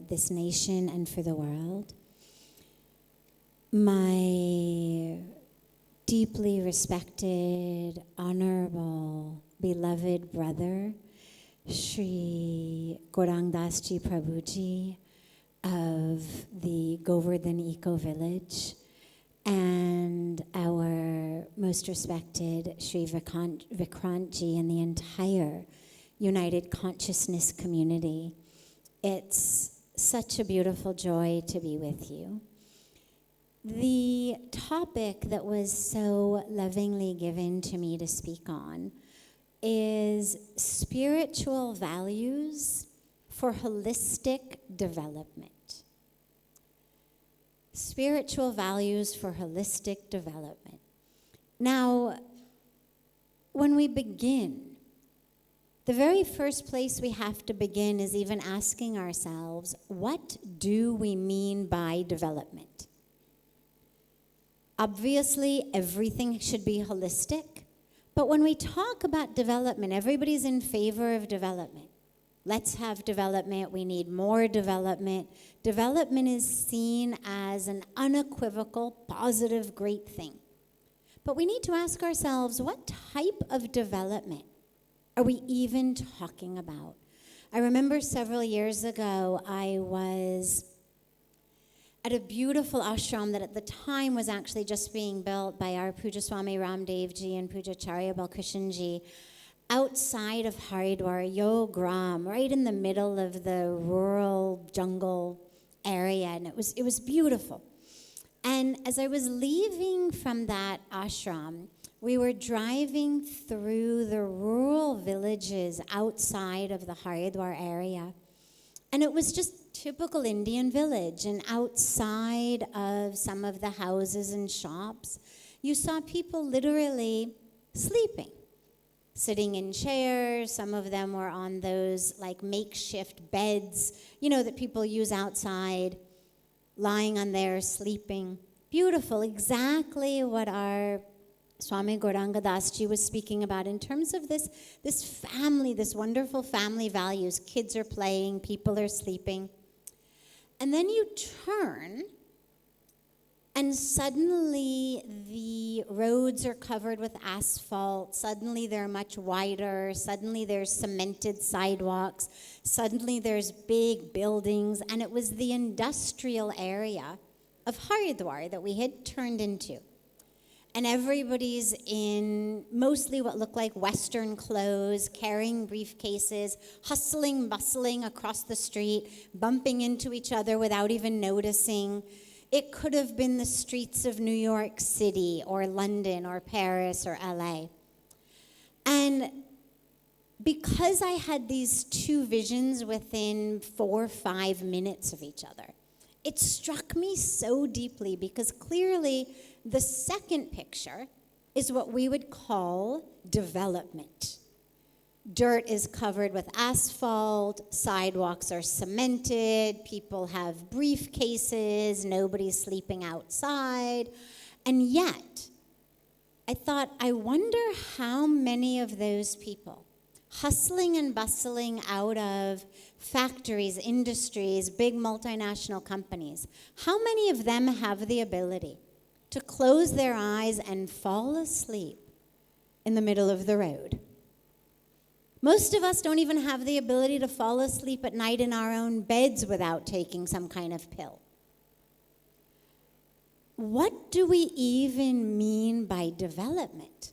this nation and for the world. My deeply respected, honorable, beloved brother, Sri Gaurang Das Ji Prabhuji of the Govardhan Eco Village, and our most respected Sri Vikrant Ji and the entire United Consciousness community. It's such a beautiful joy to be with you. The topic that was so lovingly given to me to speak on is spiritual values for holistic development. Spiritual values for holistic development. Now, when we begin, the very first place we have to begin is even asking ourselves, what do we mean by development? Obviously, everything should be holistic, but when we talk about development, everybody's in favor of development. Let's have development, we need more development. Development is seen as an unequivocal, positive, great thing. But we need to ask ourselves, what type of development are we even talking about? I remember several years ago, I was at a beautiful ashram that at the time was actually just being built by our Puja Swami Ramdev Ji and Puja Charya Balkrishan Ji outside of Haridwar, Yogram, right in the middle of the rural jungle area, and it was beautiful. And as I was leaving from that ashram, we were driving through the rural villages outside of the Haridwar area. And it was just typical Indian village. And outside of some of the houses and shops, you saw people literally sleeping, sitting in chairs. Some of them were on those like makeshift beds, that people use outside, lying on there, sleeping. Beautiful, exactly what our Swami Gauranga Das Ji was speaking about in terms of this family, this wonderful family values. Kids are playing, people are sleeping. And then you turn, and suddenly the roads are covered with asphalt. Suddenly they're much wider. Suddenly there's cemented sidewalks. Suddenly there's big buildings. And it was the industrial area of Haridwar that we had turned into. And everybody's in mostly what looked like Western clothes, carrying briefcases, hustling, bustling across the street, bumping into each other without even noticing. It could have been the streets of New York City or London or Paris or LA. And because I had these two visions within 4 or 5 minutes of each other, it struck me so deeply because clearly the second picture is what we would call development. Dirt is covered with asphalt, sidewalks are cemented, people have briefcases, nobody's sleeping outside. And yet, I thought, I wonder how many of those people, hustling and bustling out of factories, industries, big multinational companies, how many of them have the ability to close their eyes and fall asleep in the middle of the road? Most of us don't even have the ability to fall asleep at night in our own beds without taking some kind of pill. What do we even mean by development?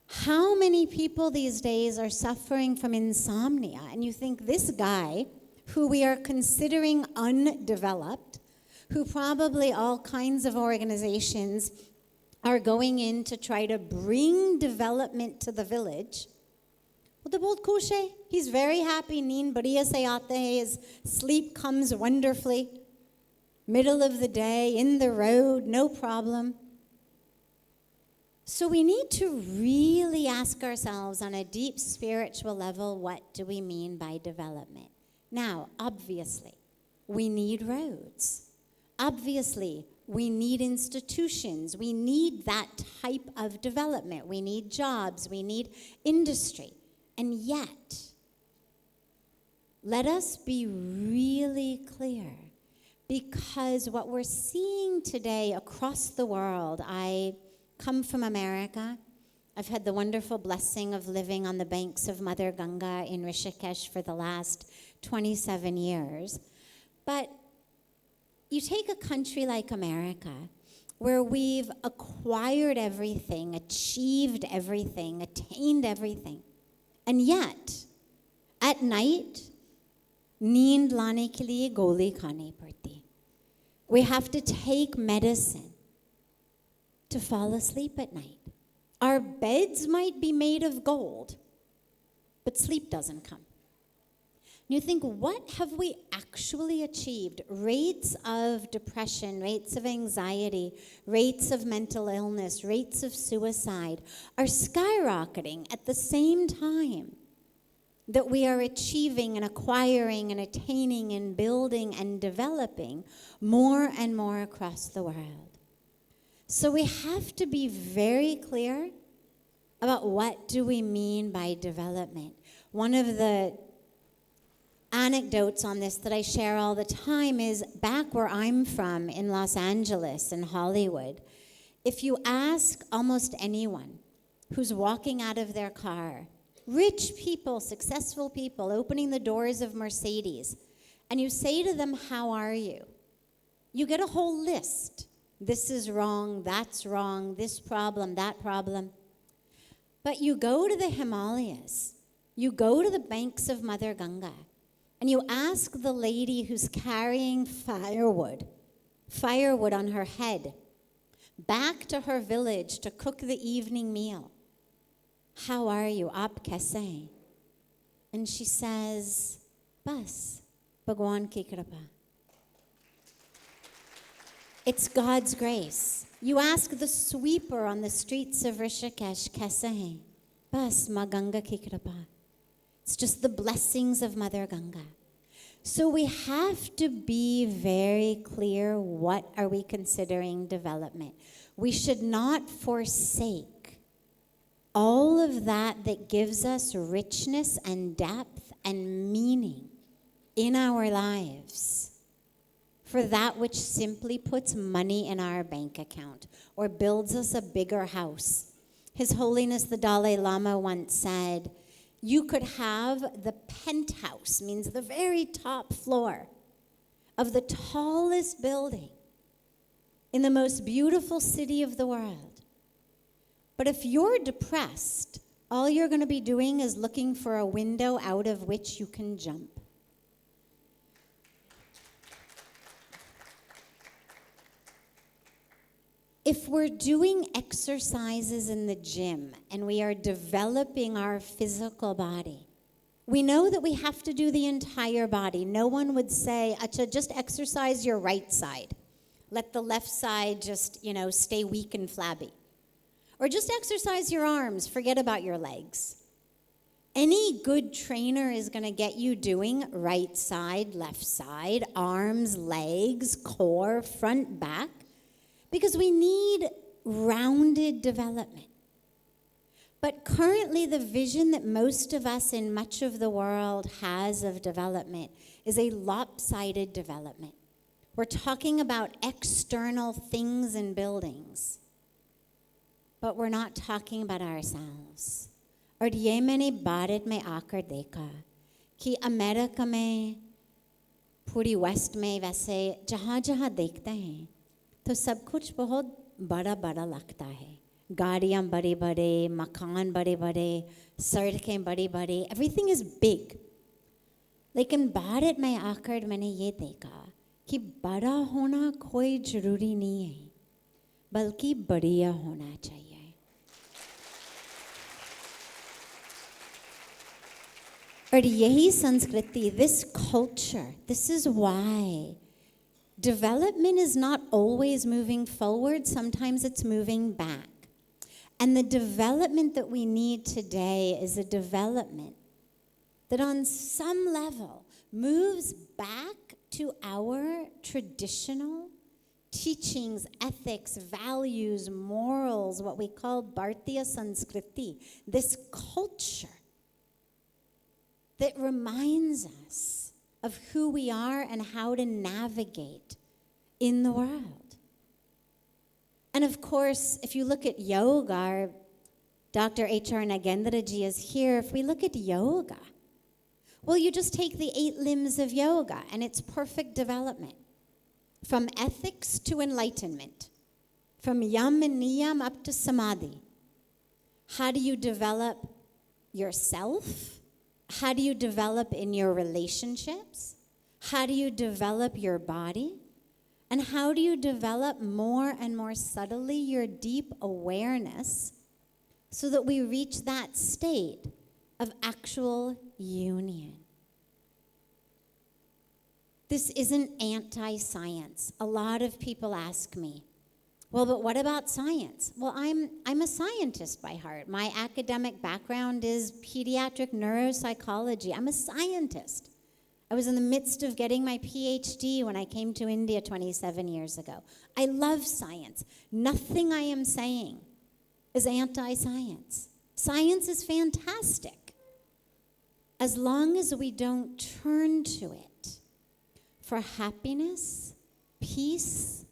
How many people these days are suffering from insomnia? And you think this guy, who we are considering undeveloped, who probably all kinds of organizations are going in to try to bring development to the village. Well, the bold kushe, he's very happy, neen badiya se aate hai, his sleep comes wonderfully. Middle of the day, in the road, no problem. So we need to really ask ourselves on a deep spiritual level, what do we mean by development? Now, obviously, we need roads. Obviously, we need institutions. We need that type of development. We need jobs. We need industry. And yet, let us be really clear because what we're seeing today across the world, I come from America. I've had the wonderful blessing of living on the banks of Mother Ganga in Rishikesh for the last 27 years. But you take a country like America, where we've acquired everything, achieved everything, attained everything, and yet, at night, नींद लाने के लिए गोली खानी पड़ती. We have to take medicine to fall asleep at night. Our beds might be made of gold, but sleep doesn't come. And you think, what have we actually achieved? Rates of depression, rates of anxiety, rates of mental illness, rates of suicide are skyrocketing at the same time that we are achieving and acquiring and attaining and building and developing more and more across the world. So we have to be very clear about what do we mean by development. One of the anecdotes on this that I share all the time is back where I'm from in Los Angeles and Hollywood. If you ask almost anyone who's walking out of their car, rich people, successful people, opening the doors of Mercedes, and you say to them, how are you? You get a whole list. This is wrong, that's wrong, this problem, that problem. But you go to the Himalayas, you go to the banks of Mother Ganga, and you ask the lady who's carrying firewood on her head, back to her village to cook the evening meal. How are you? Aap kaise hain? And she says, Bas, Bhagwan ki kripa. It's God's grace. You ask the sweeper on the streets of Rishikesh, kaise hain? Bas, Ma Ganga ki kripa. It's just the blessings of Mother Ganga. So we have to be very clear, what are we considering development? We should not forsake all of that gives us richness and depth and meaning in our lives for that which simply puts money in our bank account or builds us a bigger house. His Holiness the Dalai Lama once said, you could have the penthouse, means the very top floor of the tallest building in the most beautiful city of the world. But if you're depressed, all you're going to be doing is looking for a window out of which you can jump. If we're doing exercises in the gym and we are developing our physical body, we know that we have to do the entire body. No one would say, Acha, just exercise your right side. Let the left side just, stay weak and flabby. Or just exercise your arms, forget about your legs. Any good trainer is going to get you doing right side, left side, arms, legs, core, front, back. Because we need rounded development. But currently, the vision that most of us in much of the world has of development is a lopsided development. We're talking about external things and buildings, but we're not talking about ourselves. और ये मैंने भारत में आकर देखा कि America में, पूरी waste में वैसे जहाँ जहाँ देखते हैं तो सब कुछ बहुत बड़ा बड़ा लगता है. गाड़ियाँ बड़े बड़े, मकान बड़े बड़े, सड़कें बड़ी बड़ी, everything is big. लेकिन भारत में आकर मैंने ये देखा कि बड़ा होना कोई ज़रूरी नहीं है, बल्कि बढ़िया होना चाहिए. और यही संस्कृति, this culture, this is why development is not always moving forward, sometimes it's moving back. And the development that we need today is a development that on some level moves back to our traditional teachings, ethics, values, morals, what we call Bharatiya Sanskriti, this culture that reminds us of who we are and how to navigate in the world. And of course, if you look at yoga, Dr. H.R. Nagendraji is here. If we look at yoga, well, you just take the 8 limbs of yoga and it's perfect development. From ethics to enlightenment. From yam and niyam up to samadhi. How do you develop yourself? How do you develop in your relationships? How do you develop your body? And how do you develop more and more subtly your deep awareness so that we reach that state of actual union? This isn't anti-science. A lot of people ask me, well, but what about science? Well, I'm a scientist by heart. My academic background is pediatric neuropsychology. I'm a scientist. I was in the midst of getting my PhD when I came to India 27 years ago. I love science. Nothing I am saying is anti-science. Science is fantastic, as long as we don't turn to it for happiness, peace,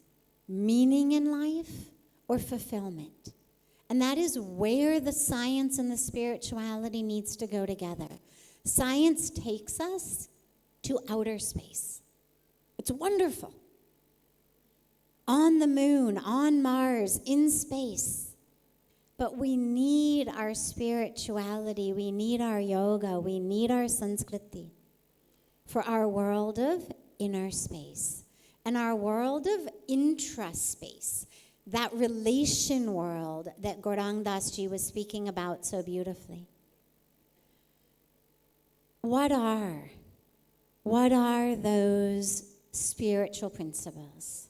meaning in life, or fulfillment. And that is where the science and the spirituality needs to go together. Science takes us to outer space. It's wonderful. On the moon, on Mars, in space. But we need our spirituality, we need our yoga, we need our Sanskriti for our world of inner space and our world of intraspace, that relation world that Gaurang Das Ji was speaking about so beautifully. What are those spiritual principles?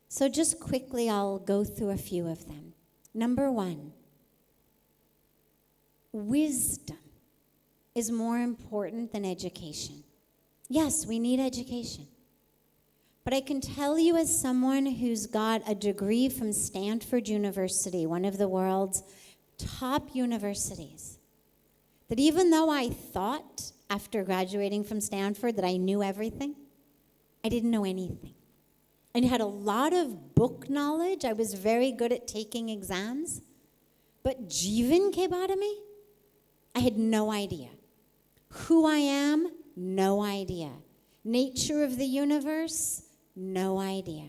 So just quickly, I'll go through a few of them. Number 1, wisdom is more important than education. Yes, we need education. But I can tell you, as someone who's got a degree from Stanford University, one of the world's top universities, that even though I thought after graduating from Stanford that I knew everything, I didn't know anything. I had a lot of book knowledge. I was very good at taking exams. But Jivan ke baare mein, I had no idea. Who I am, no idea. Nature of the universe, no idea.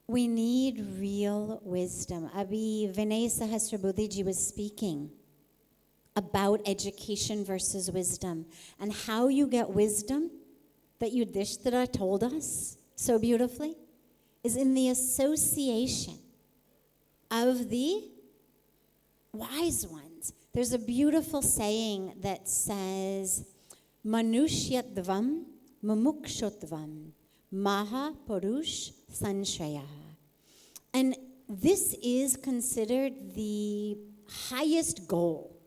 We need real wisdom. Abhi Vinay Sahasrabudhi ji was speaking about education versus wisdom and how you get wisdom that Yudhishthira told us so beautifully is in the association of the wise ones. There's a beautiful saying that says, Manushyatvam mumukshotvam maha purush sanshaya. And this is considered the highest goal.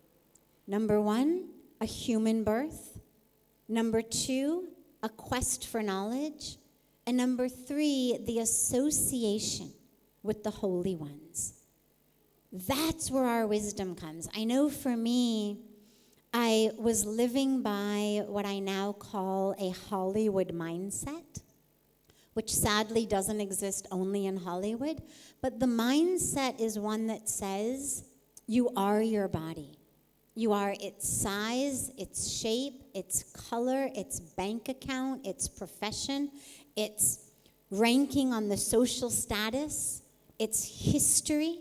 Number 1, a human birth. Number 2, a quest for knowledge. And number 3, the association with the holy ones. That's where our wisdom comes. I know for me, I was living by what I now call a Hollywood mindset, which sadly doesn't exist only in Hollywood. But the mindset is one that says you are your body. You are its size, its shape, its color, its bank account, its profession, its ranking on the social status, its history.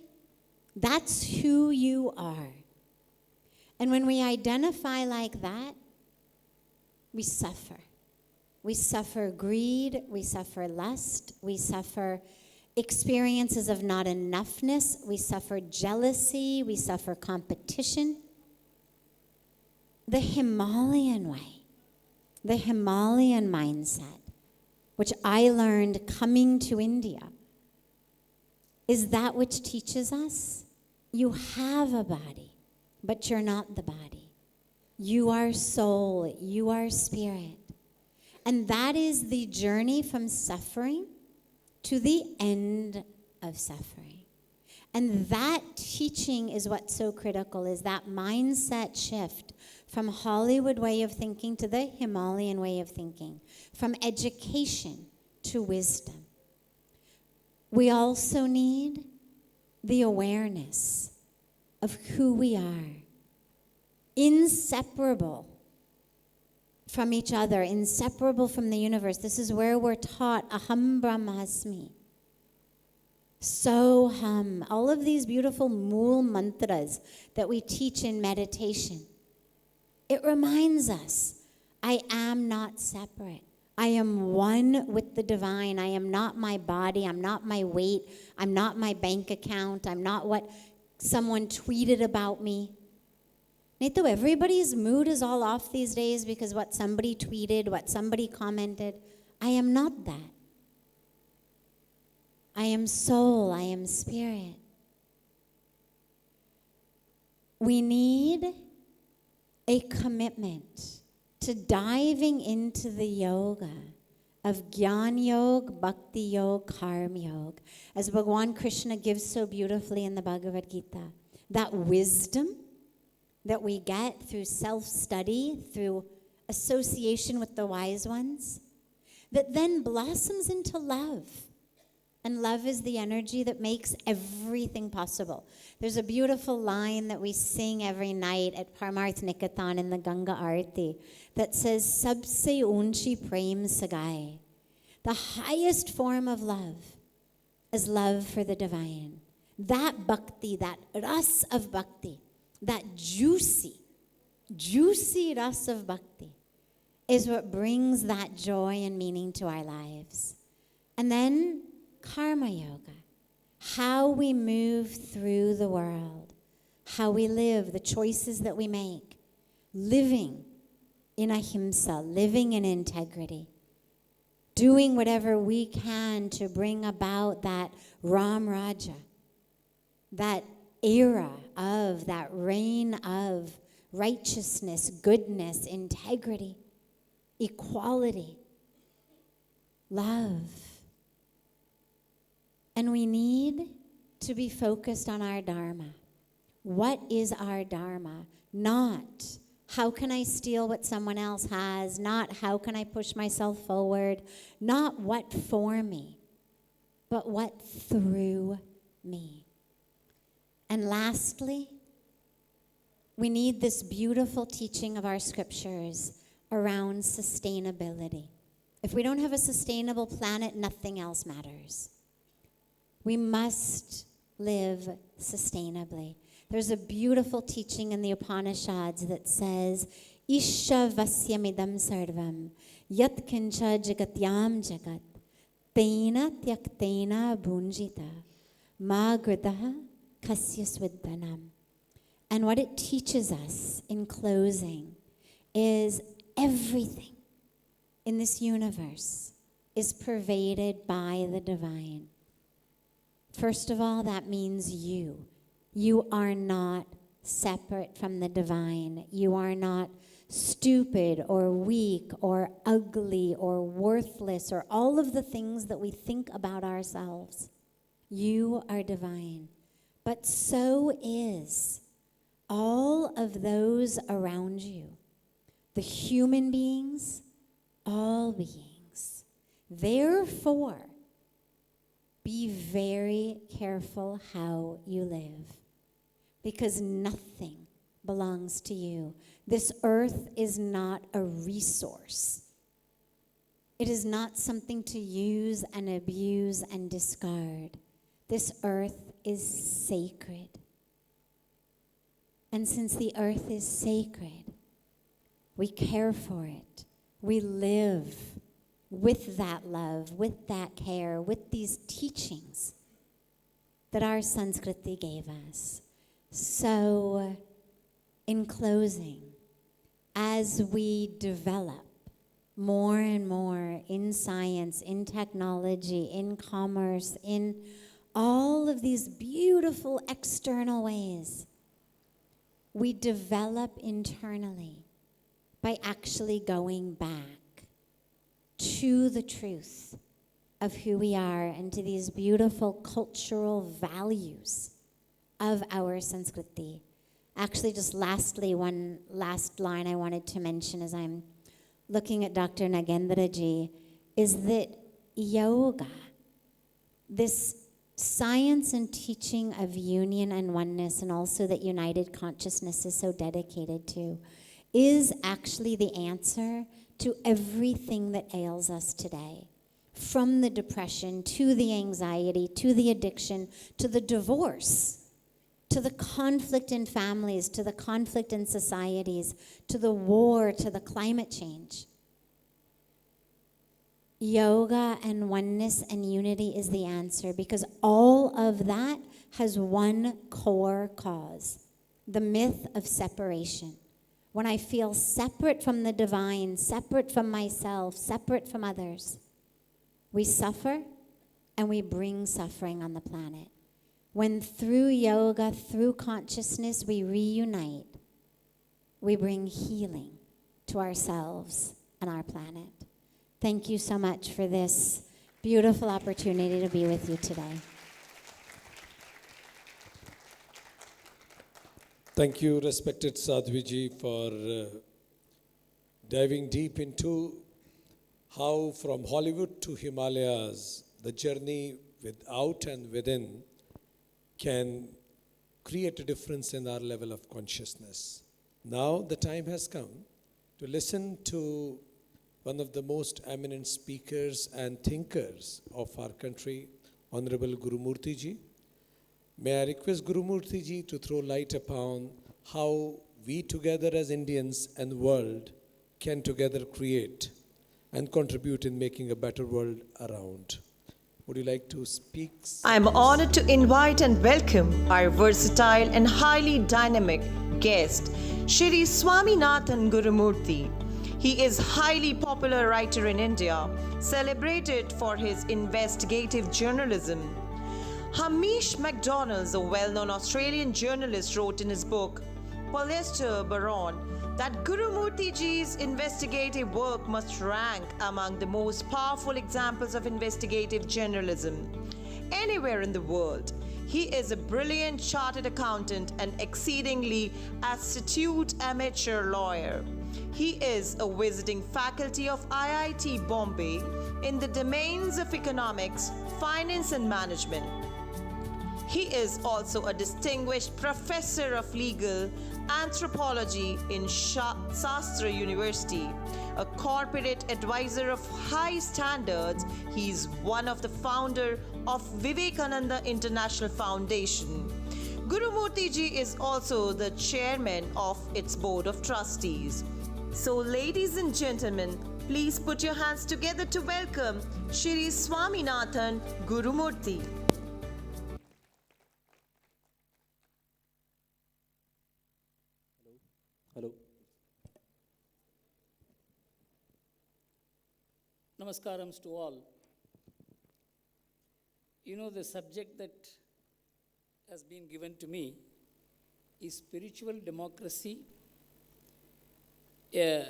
That's who you are. And when we identify like that, we suffer. We suffer greed, we suffer lust, we suffer experiences of not enoughness, we suffer jealousy, we suffer competition. The Himalayan way, the Himalayan mindset, which I learned coming to India, is that which teaches us you have a body, but you're not the body. You are soul, you are spirit. And that is the journey from suffering to the end of suffering. And that teaching is what's so critical, is that mindset shift from Hollywood way of thinking to the Himalayan way of thinking, from education to wisdom. We also need the awareness of who we are, inseparable from each other, inseparable from the universe. This is where we're taught Aham Brahmasmi. Soham, all of these beautiful Mool mantras that we teach in meditation. It reminds us, I am not separate. I am one with the divine. I am not my body. I'm not my weight. I'm not my bank account. I'm not what someone tweeted about me. Neto, everybody's mood is all off these days because what somebody tweeted, what somebody commented. I am not that. I am soul. I am spirit. We need a commitment to diving into the yoga of Gyan Yoga, Bhakti Yoga, Karma Yoga, as Bhagwan Krishna gives so beautifully in the Bhagavad Gita. That wisdom that we get through self-study, through association with the wise ones, that then blossoms into love. And love is the energy that makes everything possible. There's a beautiful line that we sing every night at Parmarth Niketan in the Ganga Arati that says, Sabse unchi prem sagai. The highest form of love is love for the divine. That bhakti, that ras of bhakti, that juicy ras of bhakti is what brings that joy and meaning to our lives. And then Karma Yoga, how we move through the world, how we live, the choices that we make, living in ahimsa, living in integrity, doing whatever we can to bring about that Ram Raja, that era of, that reign of righteousness, goodness, integrity, equality, love. And we need to be focused on our dharma. What is our dharma? Not how can I steal what someone else has, not how can I push myself forward, not what for me, but what through me. And lastly, we need this beautiful teaching of our scriptures around sustainability. If we don't have a sustainable planet, nothing else matters. We must live sustainably. There's a beautiful teaching in the Upanishads that says, Isha vasyamidam sarvam, yat kincha jagatyam jagat, tena tyaktena bhunjita, ma gritaha kasya svidhanam. And what it teaches us in closing is everything in this universe is pervaded by the divine. First of all, that means you. You are not separate from the divine. You are not stupid or weak or ugly or worthless or all of the things that we think about ourselves. You are divine. But so is all of those around you. The human beings, all beings. Therefore, be very careful how you live, because nothing belongs to you. This earth is not a resource. It is not something to use and abuse and discard. This earth is sacred. And since the earth is sacred, we care for it. We live with that love, with that care, with these teachings that our Sanskriti gave us. So, in closing, as we develop more and more in science, in technology, in commerce, in all of these beautiful external ways, we develop internally by actually going back to the truth of who we are and to these beautiful cultural values of our Sanskriti, Actually, just lastly, one last line I wanted to mention as I'm looking at Dr. Nagendraji is that yoga, this science and teaching of union and oneness, and also that united consciousness is so dedicated to, is actually the answer to everything that ails us today. From the depression, to the anxiety, to the addiction, to the divorce, to the conflict in families, to the conflict in societies, to the war, to the climate change. Yoga and oneness and unity is the answer, because all of that has one core cause: the myth of separation. When I feel separate from the divine, separate from myself, separate from others, we suffer and we bring suffering on the planet. When through yoga, through consciousness, we reunite, we bring healing to ourselves and our planet. Thank you so much for this beautiful opportunity to be with you today. Thank you, respected Sadhviji, for diving deep into how from Hollywood to Himalayas, the journey without and within can create a difference in our level of consciousness. Now the time has come to listen to one of the most eminent speakers and thinkers of our country, Honorable Gurumurthy Ji. May I request Gurumurthy Ji to throw light upon how we together as Indians and the world can together create and contribute in making a better world around. Would you like to speak? I am honored to invite and welcome our versatile and highly dynamic guest, Shri Swaminathan Gurumurthy. He is a highly popular writer in India, celebrated for his investigative journalism. Hamish MacDonald, a well-known Australian journalist, wrote in his book, Polyester Baron, that Gurumurthy Ji's investigative work must rank among the most powerful examples of investigative journalism anywhere in the world. He is a brilliant chartered accountant and exceedingly astute amateur lawyer. He is a visiting faculty of IIT Bombay in the domains of economics, finance and management. He is also a distinguished professor of legal anthropology in Shastra University, a corporate advisor of high standards. He is one of the founder of Vivekananda International Foundation. Gurumurthy Ji is also the chairman of its board of trustees. So ladies and gentlemen, please put your hands together to welcome Shri Swaminathan Gurumurthy. Hello. Namaskarams to all. You know, the subject that has been given to me is spiritual democracy, a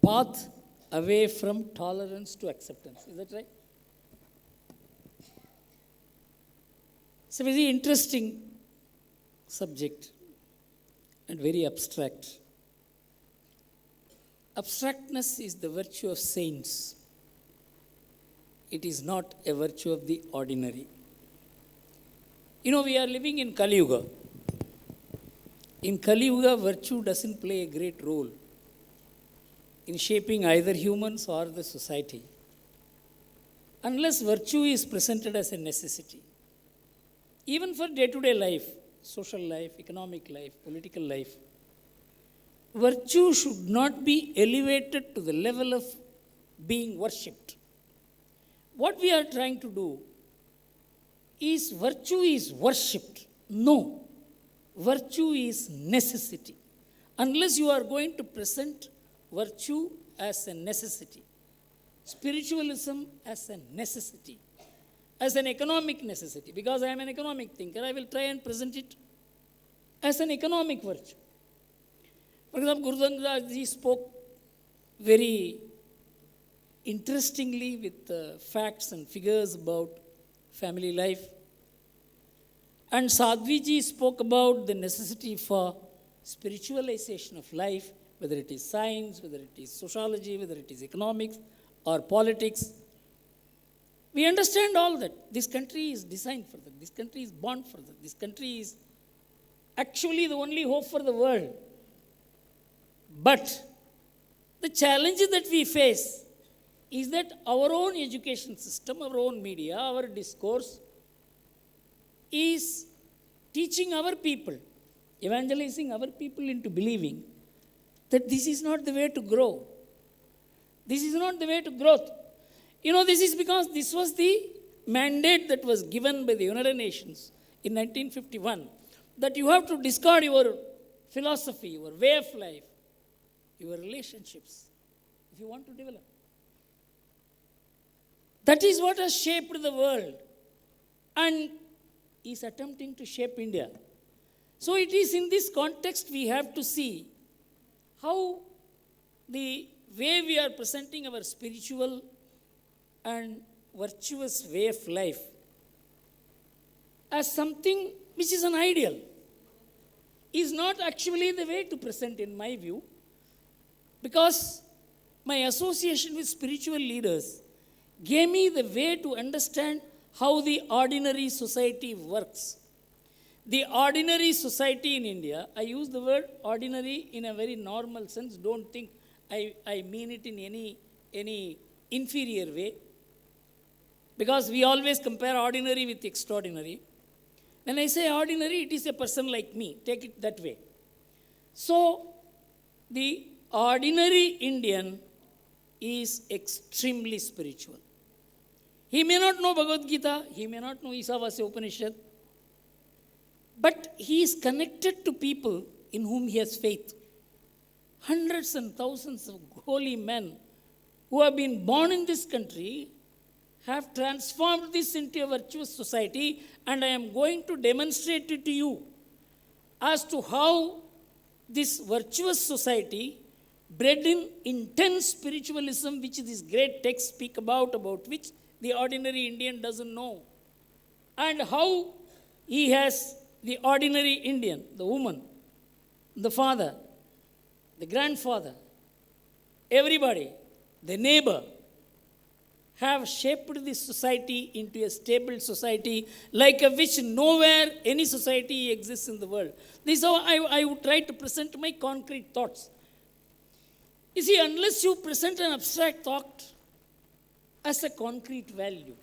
path away from tolerance to acceptance. Is that right? It's a very interesting subject and very abstract. Abstractness is the virtue of saints. It is not a virtue of the ordinary. You know, we are living in Kali Yuga. In Kali Yuga, virtue doesn't play a great role in shaping either humans or the society, unless virtue is presented as a necessity. Even for day-to-day life, social life, economic life, political life, virtue should not be elevated to the level of being worshipped. What we are trying to do is virtue is worshipped. No, virtue is necessity. Unless you are going to present virtue as a necessity, spiritualism as a necessity, as an economic necessity, because I am an economic thinker, I will try and present it as an economic virtue. For example, Guru Nanak Ji spoke very interestingly with facts and figures about family life. And Sadhviji spoke about the necessity for spiritualization of life, whether it is science, whether it is sociology, whether it is economics or politics. We understand all that. This country is designed for that. This country is born for that. This country is actually the only hope for the world. But the challenge that we face is that our own education system, our own media, our discourse is teaching our people, evangelizing our people into believing that this is not the way to grow. This is not the way to growth. This is because this was the mandate that was given by the United Nations in 1951, that you have to discard your philosophy, your way of life, your relationships, if you want to develop. That is what has shaped the world and is attempting to shape India. So it is in this context we have to see how the way we are presenting our spiritual and virtuous way of life as something which is an ideal is not actually the way to present, in my view, because my association with spiritual leaders gave me the way to understand how the ordinary society works. The ordinary society in India, I use the word ordinary in a very normal sense. Don't think I mean it in any inferior way, because we always compare ordinary with extraordinary. When I say ordinary, it is a person like me. Take it that way. So, the ordinary Indian is extremely spiritual. He may not know Bhagavad Gita, he may not know Isavasya Upanishad, but he is connected to people in whom he has faith. Hundreds and thousands of holy men who have been born in this country have transformed this into a virtuous society, and I am going to demonstrate it to you as to how this virtuous society, bred in intense spiritualism, which these great texts speak about which the ordinary Indian doesn't know, and how he has the ordinary Indian, the woman, the father, the grandfather, everybody, the neighbor, have shaped this society into a stable society like a which nowhere any society exists in the world. This is how I would try to present my concrete thoughts. You see, unless you present an abstract thought as a concrete value,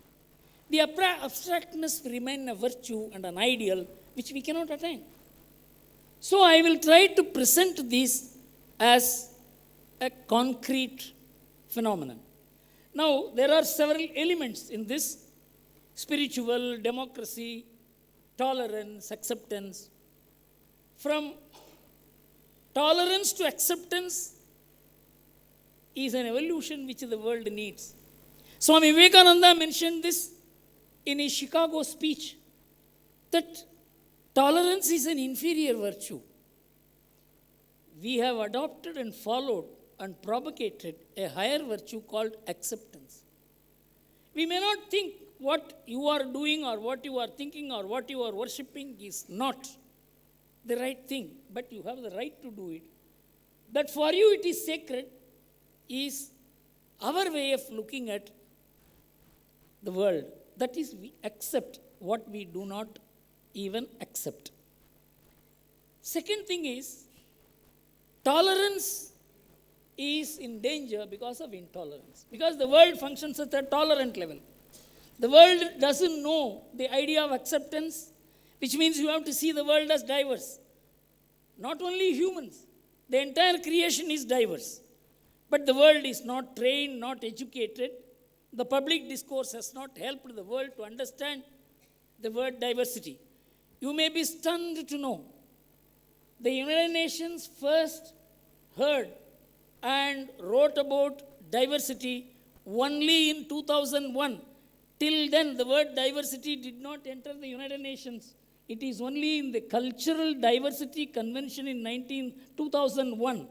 the abstractness will remain a virtue and an ideal which we cannot attain. So I will try to present this as a concrete phenomenon. Now, there are several elements in this: spiritual, democracy, tolerance, acceptance. From tolerance to acceptance is an evolution which the world needs. Swami Vivekananda mentioned this in his Chicago speech, that tolerance is an inferior virtue. We have adopted and followed and propagated a higher virtue called acceptance. We may not think what you are doing or what you are thinking or what you are worshipping is not the right thing, but you have the right to do it. That for you it is sacred is our way of looking at the world. That is, we accept what we do not even accept. Second thing is, tolerance is in danger because of intolerance. Because the world functions at a tolerant level. The world doesn't know the idea of acceptance, which means you have to see the world as diverse. Not only humans, the entire creation is diverse. But the world is not trained, not educated. The public discourse has not helped the world to understand the word diversity. You may be stunned to know the United Nations first heard and wrote about diversity only in 2001. Till then, the word diversity did not enter the United Nations. It is only in the Cultural Diversity Convention in 2001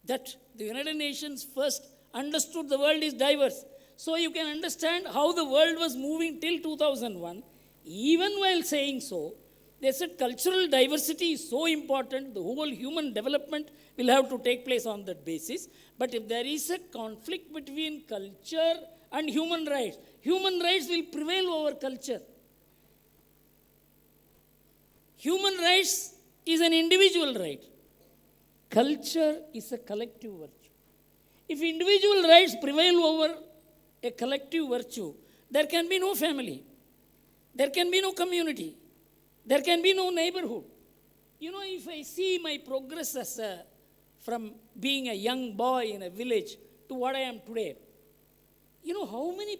that the United Nations first understood the world is diverse. So you can understand how the world was moving till 2001. Even while saying so, They said cultural diversity is so important, the whole human development will have to take place on that basis. But if there is a conflict between culture and human rights will prevail over culture. Human rights is an individual right. Culture is a collective virtue. If individual rights prevail over a collective virtue, there can be no family. There can be no community. There can be no neighborhood. You know, if I see my progress from being a young boy in a village to what I am today, you know how many